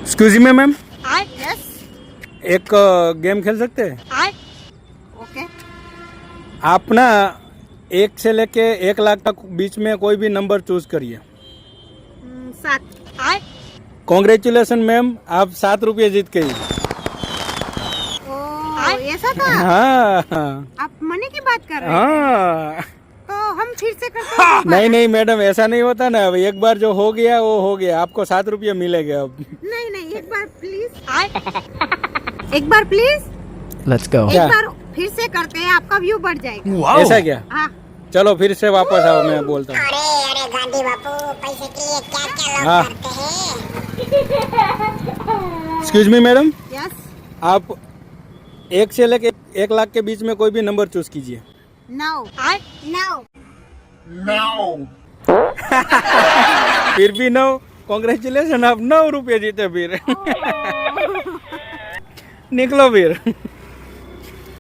Excuse me ma'am, yes एक game खेल सकते हैं? ओके आप ना 1 से लेके 1 लाख तक बीच में कोई भी नंबर चूज करिए। 7 कॉन्ग्रेचुलेसन मैम, आप 7 रुपये जीत गई। ऐसा था। हाँ हाँ आप मनी की बात कर रहे हैं हाँ। तो हम फिर से करते हैं। नहीं नहीं मैडम, ऐसा नहीं होता ना। अब एक बार जो हो गया वो हो गया, आपको 7 रुपये मिलेंगे अब। नहीं नहीं, एक बार प्लीज एक बार प्लीज Let's go. एक क्या? बार फिर से करते हैं, आपका व्यू बढ़ जाएगा। ऐसा क्या? हाँ चलो फिर से वापस आओ, मैं बोलता हूँ। अरे गांधी बापू, पैसे के लिए क्या क्या हाँ। लोग करते हैं। एक्सक्यूज मी मैडम, यस आप 1 से लेके 1 लाख के बीच में कोई भी नंबर चूज कीजिए। नाउ फिर भी 9। कॉन्ग्रेचुलेसन, आप 9 रुपये जीते फिर। निकलो फिर।